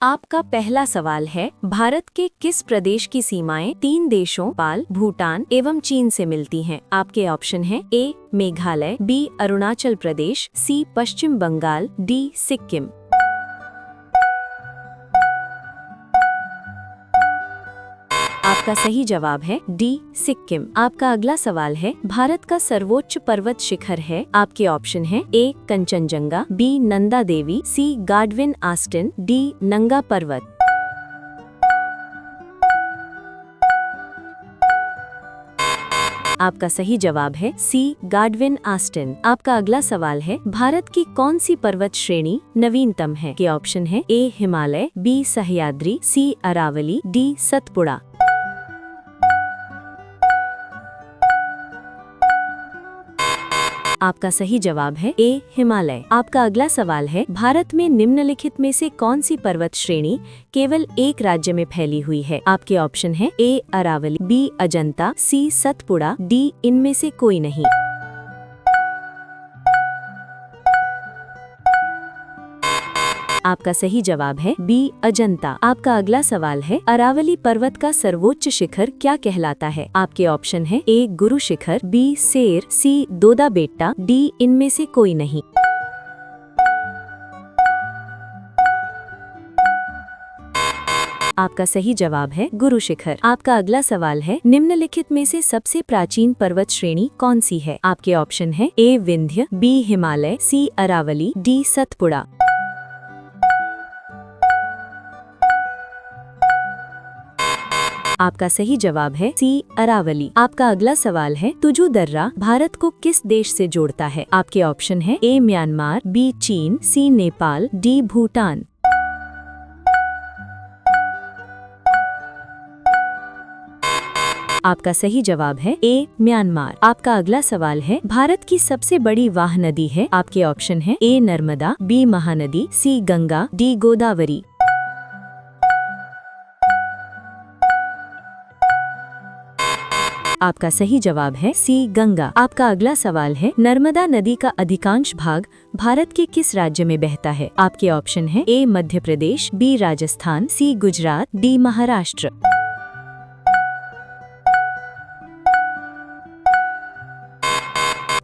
आपका पहला सवाल है, भारत के किस प्रदेश की सीमाएं 3 देशों नेपाल, भूटान एवं चीन से मिलती हैं? आपके ऑप्शन हैं ए मेघालय, बी अरुणाचल प्रदेश, सी पश्चिम बंगाल, डी सिक्किम। आपका सही जवाब है डी सिक्किम। आपका अगला सवाल है, भारत का सर्वोच्च पर्वत शिखर है? आपके ऑप्शन हैं ए कंचनजंगा, बी नंदा देवी, सी गाडविन आस्टिन, डी नंगा पर्वत। आपका सही जवाब है सी गाडविन आस्टिन। आपका अगला सवाल है, भारत की कौन सी पर्वत श्रेणी नवीनतम है? के ऑप्शन है ए हिमालय, बी सह्याद्री, सी अरावली, डी सतपुड़ा। आपका सही जवाब है ए हिमालय। आपका अगला सवाल है, भारत में निम्नलिखित में से कौन सी पर्वत श्रेणी केवल एक राज्य में फैली हुई है? आपके ऑप्शन है ए अरावली, बी अजंता, सी सतपुड़ा, डी इनमें से कोई नहीं। आपका सही जवाब है बी अजंता। आपका अगला सवाल है, अरावली पर्वत का सर्वोच्च शिखर क्या कहलाता है? आपके ऑप्शन है ए गुरु शिखर, बी सेर, सी दोदा बेट्टा, डी इनमें से कोई नहीं। आपका सही जवाब है गुरु शिखर। आपका अगला सवाल है, निम्नलिखित में से सबसे प्राचीन पर्वत श्रेणी कौन सी है? आपके ऑप्शन है ए विंध्य, बी हिमालय, सी अरावली, डी सतपुड़ा। आपका सही जवाब है सी अरावली। आपका अगला सवाल है, तुजु दर्रा भारत को किस देश से जोड़ता है? आपके ऑप्शन है ए म्यांमार, बी चीन, सी नेपाल, डी भूटान। आपका सही जवाब है ए म्यांमार। आपका अगला सवाल है, भारत की सबसे बड़ी वाह नदी है? आपके ऑप्शन है ए नर्मदा, बी महानदी, सी गंगा, डी गोदावरी। आपका सही जवाब है सी गंगा। आपका अगला सवाल है, नर्मदा नदी का अधिकांश भाग भारत के किस राज्य में बहता है? आपके ऑप्शन है ए मध्य प्रदेश, बी राजस्थान, सी गुजरात, डी महाराष्ट्र।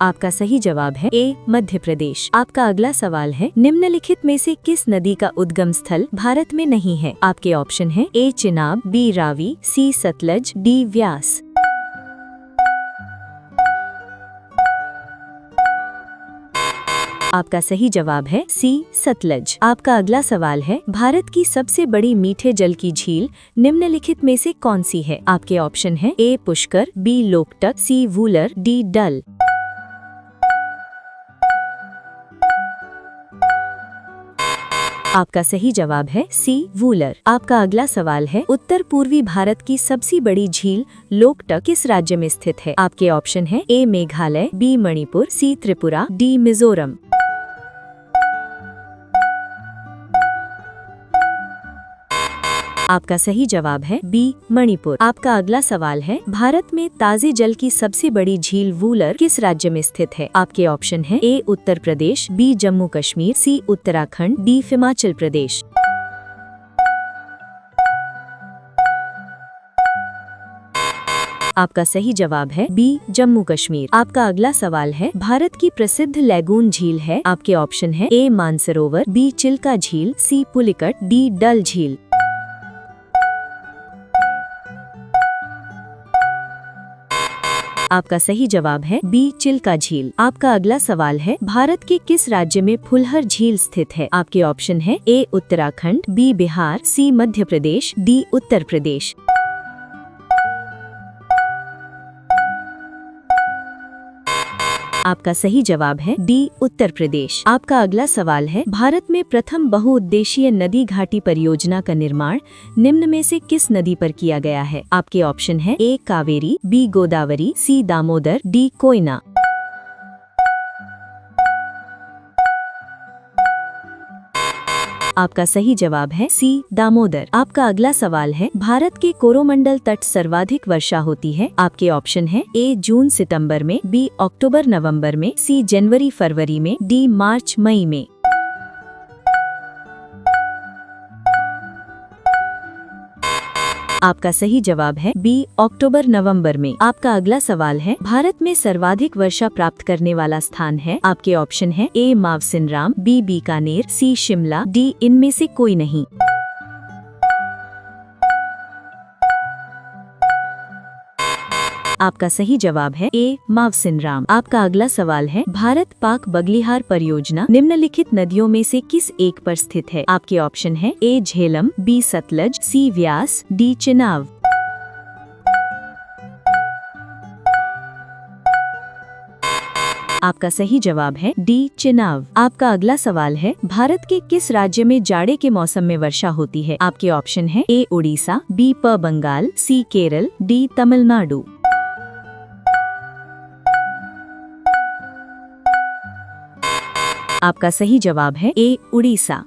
आपका सही जवाब है ए मध्य प्रदेश। आपका अगला सवाल है, निम्नलिखित में से किस नदी का उद्गम स्थल भारत में नहीं है? आपके ऑप्शन है ए चिनाब, बी रावी, सी सतलज, डी व्यास। आपका सही जवाब है सी सतलज। आपका अगला सवाल है, भारत की सबसे बड़ी मीठे जल की झील निम्नलिखित में से कौन सी है? आपके ऑप्शन है ए पुष्कर, बी लोकटक, सी वूलर, डी डल। आपका सही जवाब है सी वूलर। आपका अगला सवाल है, उत्तर पूर्वी भारत की सबसे बड़ी झील लोकटक किस राज्य में स्थित है? आपके ऑप्शन है ए मेघालय, बी मणिपुर, सी त्रिपुरा, डी मिजोरम। आपका सही जवाब है बी मणिपुर। आपका अगला सवाल है, भारत में ताजे जल की सबसे बड़ी झील वूलर किस राज्य में स्थित है? आपके ऑप्शन है ए उत्तर प्रदेश, बी जम्मू कश्मीर, सी उत्तराखंड, डी हिमाचल प्रदेश। आपका सही जवाब है बी जम्मू कश्मीर। आपका अगला सवाल है, भारत की प्रसिद्ध लैगून झील है? आपके ऑप्शन है ए मानसरोवर, बी चिल्का झील, सी पुलिकट, डी डल झील। आपका सही जवाब है बी चिल्का झील। आपका अगला सवाल है, भारत के किस राज्य में फुलहर झील स्थित है? आपके ऑप्शन है ए उत्तराखंड, बी बिहार, सी मध्य प्रदेश, डी उत्तर प्रदेश। आपका सही जवाब है डी उत्तर प्रदेश। आपका अगला सवाल है, भारत में प्रथम बहुउद्देशीय नदी घाटी परियोजना का निर्माण निम्न में से किस नदी पर किया गया है? आपके ऑप्शन है ए कावेरी, बी गोदावरी, सी दामोदर, डी कोयना। आपका सही जवाब है सी दामोदर। आपका अगला सवाल है, भारत के कोरोमंडल तट सर्वाधिक वर्षा होती है? आपके ऑप्शन है ए जून सितंबर में, बी अक्टूबर नवंबर में, सी जनवरी फरवरी में, डी मार्च मई में। आपका सही जवाब है बी अक्टूबर नवंबर में। आपका अगला सवाल है, भारत में सर्वाधिक वर्षा प्राप्त करने वाला स्थान है। आपके ऑप्शन है ए मावसिनराम, बी बीकानेर, सी शिमला, डी इनमें से कोई नहीं। आपका सही जवाब है ए मावसिनराम। आपका अगला सवाल है, भारत पाक बगलिहार परियोजना निम्नलिखित नदियों में से किस एक पर स्थित है। आपके ऑप्शन है ए झेलम, बी सतलज, सी व्यास, डी चिनाब। आपका सही जवाब है डी चिनाब। आपका अगला सवाल है, भारत के किस राज्य में जाड़े के मौसम में वर्षा होती है। आपके ऑप्शन है ए उड़ीसा, बी प बंगाल, सी केरल, डी तमिलनाडु। आपका सही जवाब है ए उड़ीसा।